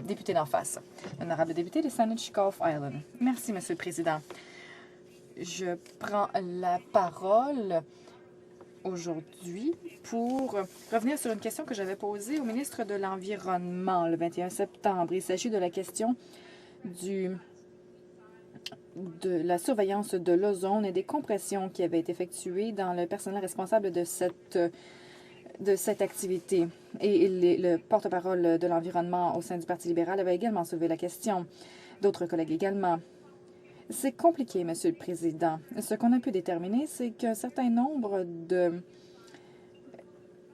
député d'en face. L'honorable député de Saanich Gulf Island. Merci, Monsieur le Président. Je prends la parole aujourd'hui pour revenir sur une question que j'avais posée au ministre de l'Environnement le 21 septembre. Il s'agit de la question de la surveillance de l'ozone et des compressions qui avaient été effectuées dans le personnel responsable de cette activité. Et le porte-parole de l'environnement au sein du Parti libéral avait également soulevé la question. D'autres collègues également. C'est compliqué, Monsieur le Président. Ce qu'on a pu déterminer, c'est qu'un certain nombre de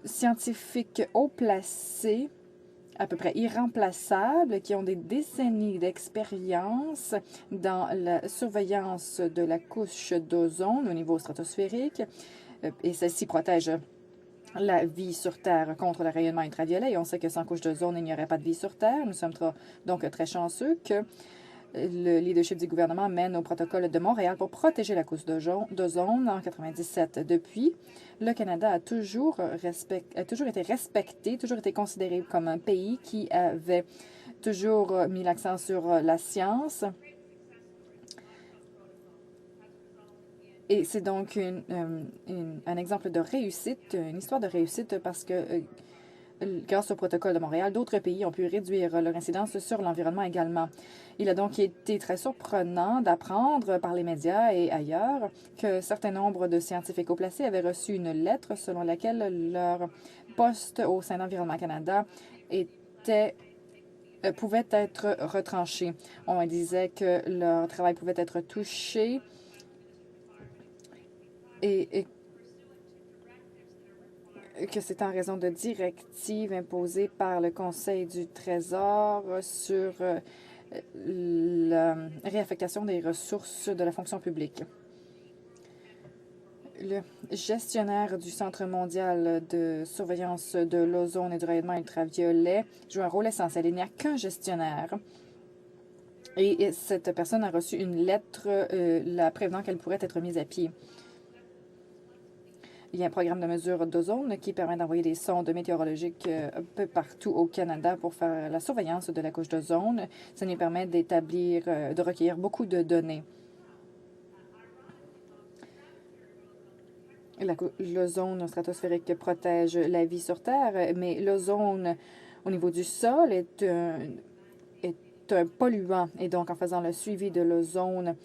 scientifiques haut placés, à peu près irremplaçables, qui ont des décennies d'expérience dans la surveillance de la couche d'ozone au niveau stratosphérique, et celle-ci protège la vie sur Terre contre le rayonnement ultraviolet. Et on sait que sans couche d'ozone, il n'y aurait pas de vie sur Terre. Nous sommes donc très chanceux que le leadership du gouvernement mène au protocole de Montréal pour protéger la couche d'ozone en 1997. Depuis, le Canada a toujours été respecté, toujours été considéré comme un pays qui avait toujours mis l'accent sur la science. Et c'est donc un exemple de réussite, une histoire de réussite parce que grâce au protocole de Montréal, d'autres pays ont pu réduire leur incidence sur l'environnement également. Il a donc été très surprenant d'apprendre par les médias et ailleurs que certains nombres de scientifiques haut placés avaient reçu une lettre selon laquelle leur poste au sein d'Environnement Canada pouvait être retranché. On disait que leur travail pouvait être touché et que c'est en raison de directives imposées par le Conseil du Trésor sur la réaffectation des ressources de la fonction publique. Le gestionnaire du Centre mondial de surveillance de l'ozone et du rayonnement ultraviolet joue un rôle essentiel. Il n'y a qu'un gestionnaire. Et cette personne a reçu une lettre la prévenant qu'elle pourrait être mise à pied. Il y a un programme de mesure d'ozone qui permet d'envoyer des sondes météorologiques un peu partout au Canada pour faire la surveillance de la couche d'ozone. Ça nous permet de recueillir beaucoup de données. L'ozone stratosphérique protège la vie sur Terre, mais l'ozone au niveau du sol est un polluant. Et donc, en faisant le suivi de l'ozone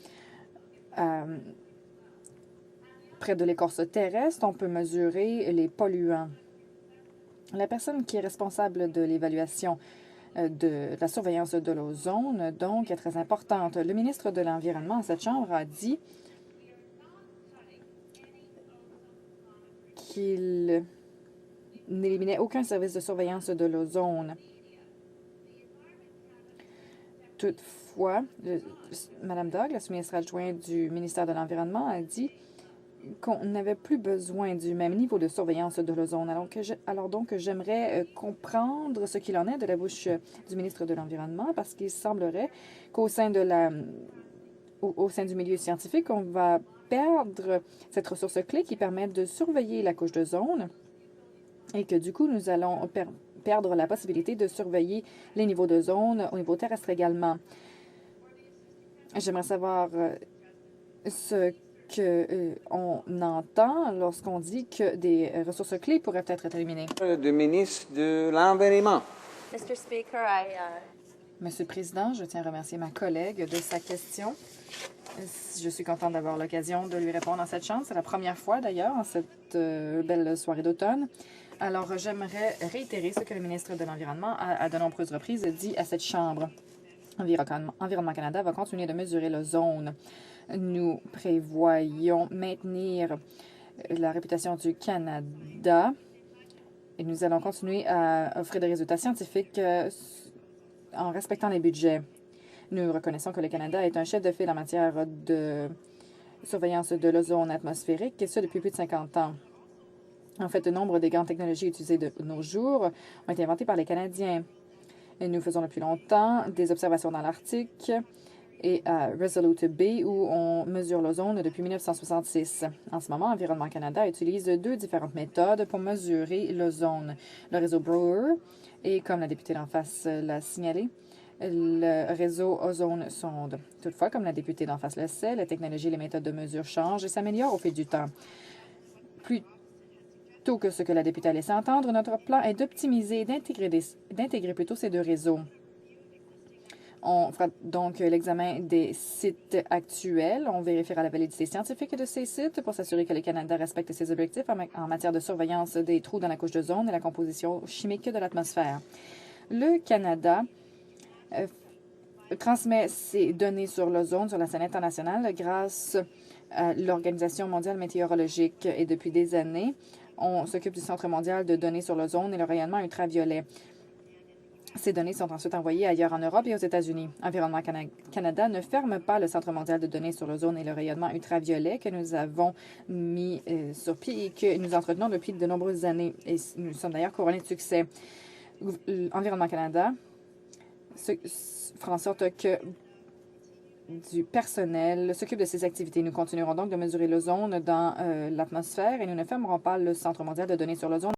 près de l'écorce terrestre, on peut mesurer les polluants. La personne qui est responsable de l'évaluation de la surveillance de l'ozone, donc, est très importante. Le ministre de l'Environnement à cette Chambre a dit qu'il n'éliminait aucun service de surveillance de l'ozone. Toutefois, Mme Douglas, ministre adjointe du ministère de l'Environnement, a dit qu'on n'avait plus besoin du même niveau de surveillance de l'ozone. Alors donc, j'aimerais comprendre ce qu'il en est de la bouche du ministre de l'Environnement, parce qu'il semblerait qu'au sein au sein du milieu scientifique, on va perdre cette ressource clé qui permet de surveiller la couche d'ozone et que du coup, nous allons perdre la possibilité de surveiller les niveaux d'ozone au niveau terrestre également. J'aimerais savoir ce qu'on entend lorsqu'on dit que des ressources clés pourraient être éliminées. Le ministre de l'Environnement. Mr. Speaker, Monsieur le Président, je tiens à remercier ma collègue de sa question. Je suis contente d'avoir l'occasion de lui répondre en cette chambre. C'est la première fois, d'ailleurs, en cette belle soirée d'automne. Alors, j'aimerais réitérer ce que le ministre de l'Environnement a à de nombreuses reprises dit à cette chambre. Environnement Canada va continuer de mesurer l'ozone. Nous prévoyons maintenir la réputation du Canada et nous allons continuer à offrir des résultats scientifiques en respectant les budgets. Nous reconnaissons que le Canada est un chef de file en matière de surveillance de l'ozone atmosphérique, et ce depuis plus de 50 ans. En fait, le nombre des grandes technologies utilisées de nos jours ont été inventées par les Canadiens. Et nous faisons depuis longtemps des observations dans l'Arctique et à Resolute B, où on mesure l'ozone depuis 1966. En ce moment, Environnement Canada utilise deux différentes méthodes pour mesurer l'ozone. Le réseau Brewer et, comme la députée d'en face l'a signalé, le réseau Ozone Sonde. Toutefois, comme la députée d'en face le sait, la technologie et les méthodes de mesure changent et s'améliorent au fil du temps. Plutôt que ce que la députée a laissé entendre, notre plan est d'optimiser et d'intégrer plutôt ces deux réseaux. On fera donc l'examen des sites actuels. On vérifiera la validité scientifique de ces sites pour s'assurer que le Canada respecte ses objectifs en matière de surveillance des trous dans la couche d'ozone et la composition chimique de l'atmosphère. Le Canada transmet ses données sur l'ozone sur la scène internationale grâce à l'Organisation mondiale météorologique. Et depuis des années, on s'occupe du Centre mondial de données sur l'ozone et le rayonnement ultraviolet. Ces données sont ensuite envoyées ailleurs en Europe et aux États-Unis. Environnement Canada ne ferme pas le Centre mondial de données sur l'ozone et le rayonnement ultraviolet que nous avons mis sur pied et que nous entretenons depuis de nombreuses années. Et nous sommes d'ailleurs couronnés de succès. Environnement Canada fera en sorte que du personnel s'occupe de ces activités. Nous continuerons donc de mesurer l'ozone dans l'atmosphère et nous ne fermerons pas le Centre mondial de données sur l'ozone.